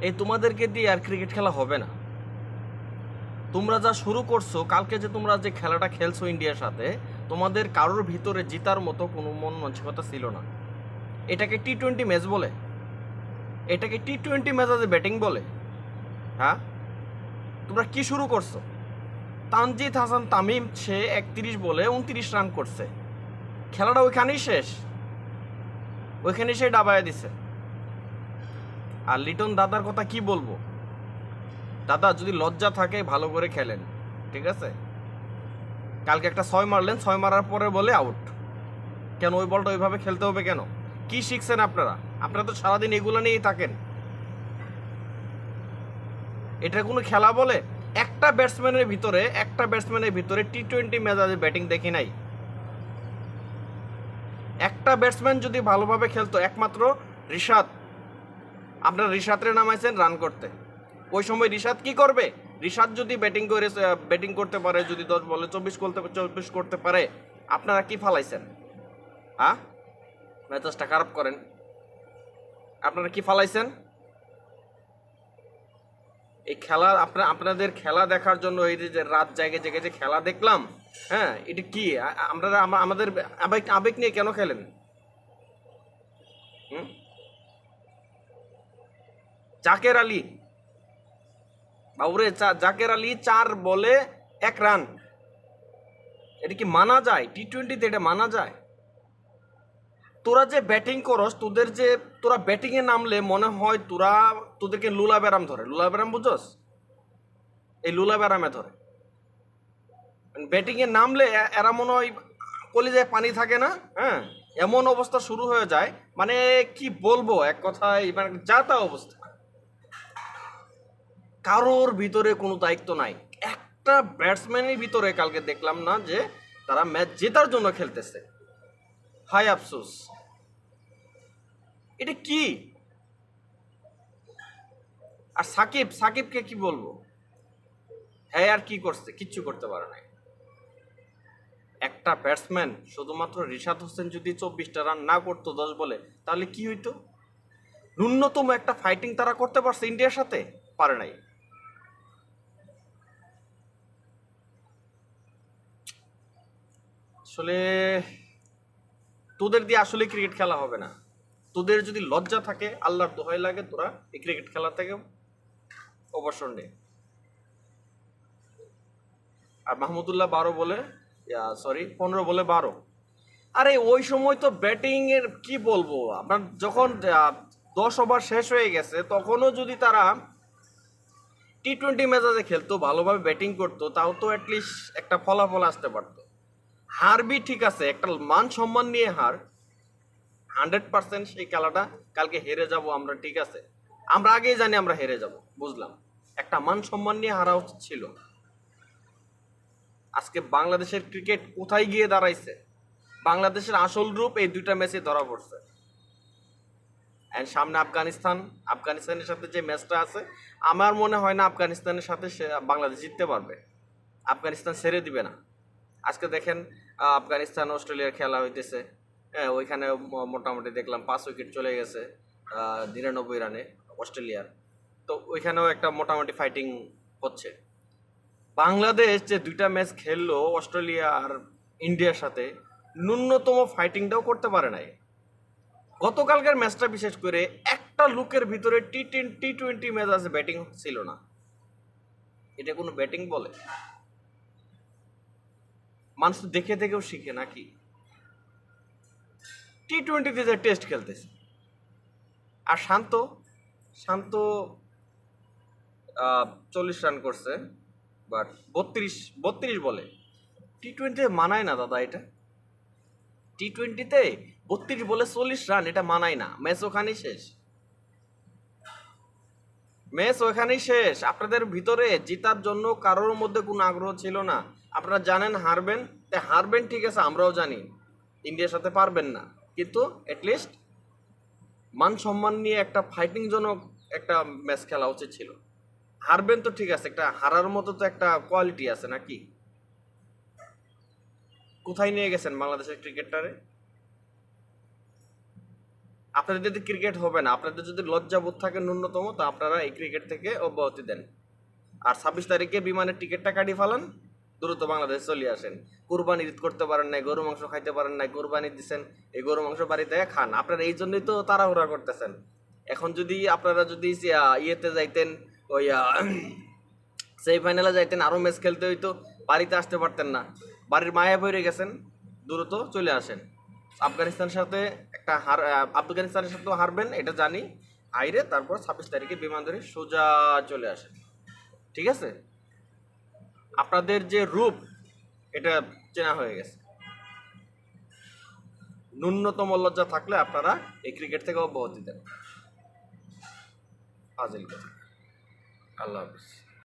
এই তোমাদেরকে দিয়ে আর ক্রিকেট খেলা হবে না। তোমরা যা শুরু করছো, কালকে যে তোমরা যে খেলাটা খেলছো ইন্ডিয়ার সাথে, তোমাদের কারোর ভিতরে জেতার মতো কোনো মন মানসিকতা ছিল না। এটাকে টি-20 ম্যাচ বলে? এটাকে টি-20 ম্যাচ আছে ব্যাটিং বলে? হ্যাঁ, তোমরা কি শুরু করছো? তানজিদ হাসান তামিম সে 31 বলে 29 রান করছে, খেলাটা ওইখানেই শেষ, ওইখানেই সে ডাবায় দিছে। আর লিটন দাদার কথা কি বলবো? দাদা যদি লজ্জা থাকে ভালো করে খেলেন, ঠিক আছে? কালকে একটা 6 মারলেন, 6 মারার পরে বলে আউট। কেন ওই বলটা ওইভাবে খেলতে হবে কেন? কি শিখছেন আপনারা? আপনারা তো সারাদিন এগুলো নিয়েই থাকেন। এটা কোনো খেলা বলে? একটা ব্যাটসম্যানের ভিতরে টি-20 ম্যাচে ব্যাটিং দেখি নাই। একটা ব্যাটসম্যান যদি ভালোভাবে খেলতো, একমাত্র রিশাদ। আপনারা রিশাদরে নামাইছেন রান করতে, ওই সময় রিশাদ কি করবে? রিশাদ যদি ব্যাটিং করতে পারে, যদি 10 বলে 24 করতে পারে, আপনারা কি ফালাইছেন? হ্যাঁ, মেজাজটা খারাপ করেন। আপনারা কি ফালাইছেন? এই খেলা আপনাদের খেলা দেখার জন্য এই যে রাত জায়গায় যে খেলা দেখলাম, হ্যাঁ, এটা কি আমাদের আবেগ নিয়ে কেন খেলেন? হুম? জাকের আলী, বাবুরে, জাকের আলী 4 বলে 1 রান। এটা কি মানা যায়? টি-20তে এটা মানা যায়? তোরা যে ব্যাটিং করস, তোরা ব্যাটিংয়ে নামলে মনে হয় তোদেরকে লুলা ব্যারাম ধরে। লুলা ব্যারাম বুঝোস? এই লুলা ব্যারামে ধরে। ব্যাটিংয়ে নামলে এরা মনে হয় কলিজায় পানি থাকে না, হ্যাঁ, এমন অবস্থা শুরু হয়ে যায়। মানে কি বলবো, এক কথায় মানে যা তা অবস্থা। কারোর ভিতরে কোনো দায়িত্ব নাই। একটা ব্যাটসম্যানের ভিতরে কালকে দেখলাম না যে তারা ম্যাচ জেতার জন্য খেলতেছে। হায় আফসোস, এটা কি? আর সাকিবকে কি বলবো? হ্যাঁ, আর কি করছে? কিচ্ছু করতে পারে নাই। একটা ব্যাটসম্যান, শুধুমাত্র রিশাদ হোসেন যদি 24টা রান না করতো 10 বলে, তাহলে কি হইতো? ন্যূনতম একটা ফাইটিং তারা করতে পারছে ইন্ডিয়ার সাথে? পারে নাই। আসলে তোদের দিয়ে আসলে ক্রিকেট খেলা হবে না। তোদের যদি লজ্জা থাকে, আল্লাহর দোহাই লাগে, তোরা এই ক্রিকেট খেলা থেকে অবসর নে। আর মাহমুদুল্লাহ 12 বলে, 15 বলে 12। আরে ওই সময় তো ব্যাটিং এর কি বলবো, আপনার যখন 10 ওভার শেষ হয়ে গেছে, তখনও যদি তারা টি-20 ম্যাচে খেলতো, ভালোভাবে ব্যাটিং করতো, তাও তো অ্যাটলিস্ট একটা ফলাফল আসতে পারতো। হারবি ঠিক আছে, একটা মান সম্মান নিয়ে হার। 100% সেই খেলাটা কালকে হেরে যাব আমরা, ঠিক আছে, আমরা আগেই জানি আমরা হেরে যাব, বুঝলাম। একটা মান সম্মান নিয়ে হারা উচিত ছিল। আজকে বাংলাদেশের ক্রিকেট কোথায় গিয়ে দাঁড়াইছে? বাংলাদেশের আসল রূপ এই 2টা ম্যাচে ধরা পড়ছে। এন্ড সামনে আফগানিস্তানের সাথে যে ম্যাচটা আছে, আমার মনে হয় না আফগানিস্তানের সাথে বাংলাদেশ জিততে পারবে। আফগানিস্তান ছেড়ে দিবে না। আজকে দেখেন, আফগানিস্তান অস্ট্রেলিয়ার খেলা হইতেছে, হ্যাঁ, ওইখানে মোটামুটি দেখলাম 5 উইকেট চলে গেছে 99 রানে অস্ট্রেলিয়ার। তো ওইখানেও একটা মোটামুটি ফাইটিং হচ্ছে। বাংলাদেশ যে 2টা ম্যাচ খেললো অস্ট্রেলিয়া আর ইন্ডিয়ার সাথে, ন্যূনতম ফাইটিংটাও করতে পারে নাই। গতকালকের ম্যাচটা বিশেষ করে একটা লুকের ভিতরে টি-20 ম্যাচ আছে, ব্যাটিং ছিল না। এটা কোনো ব্যাটিং বলে? মানুষ তো দেখে দেখেও শিখে নাকি? টি-20তে যে টেস্ট খেলতেছে। আর শান্ত শান্ত 40 রান করছে, বাট 32 বলে। টি-20তে মানায় না দাদা এটা। টি-20তে 32 বলে 40 রান, এটা মানায় না। ম্যাচ ওখানেই শেষ। আপনাদের ভিতরে জেতার জন্য কারোর মধ্যে কোনো আগ্রহ ছিল না। আপনারা জানেন হারবেন, ঠিক আছে, আমরাও জানি ইন্ডিয়ার সাথে পারবেন না, কিন্তু অ্যাটলিস্ট মান সম্মান নিয়ে একটা ফাইটিং জনক একটা ম্যাচ খেলা উচিত ছিল। হারবেন তো ঠিক আছে, একটা হারার মতো তো একটা কোয়ালিটি আছে নাকি? কোথায় নিয়ে গেছেন বাংলাদেশের ক্রিকেটারে? আপনাদের যদি ক্রিকেট হবে না, আপনাদের যদি লজ্জাবোধ থাকে ন্যূনতম, তো আপনারা এই ক্রিকেট থেকে অব্যাহতি দেন। আর 26 তারিখে বিমানের টিকিটটা কাটি ফেলান, দ্রুত বাংলাদেশে চলে আসেন। কোরবানি ঈদ করতে পারেন নাই, গরু মাংস খাইতে পারেন নাই, কোরবানি দিচ্ছেন, এই গরু মাংস বাড়িতে খান। আপনারা এই জন্যই তো তাড়াহুড়া করতেছেন। এখন যদি আপনারা যদি ইয়েতে যাইতেন, ওই সেমিফাইনালে যাইতেন, আরও ম্যাচ খেলতে হইতো, বাড়িতে আসতে পারতেন না। বাড়ির মায়া বইরে গেছেন, দ্রুত চলে আসেন। আফগানিস্তানের সাথে আফগানিস্তানের সাথেও হারবেন, এটা জানি। হাইরে তারপর 26 তারিখে বিমান ধরে সোজা চলে আসেন। ঠিক আছে? আপনাদের যে রূপ, এটা চেনা হয়ে গেছে। ন্যূনতম লজ্জা থাকলে আপনারা এই ক্রিকেট থেকে অব্যাহতি দেন। ফাজিল কথা। আল্লাহ হাফিজ।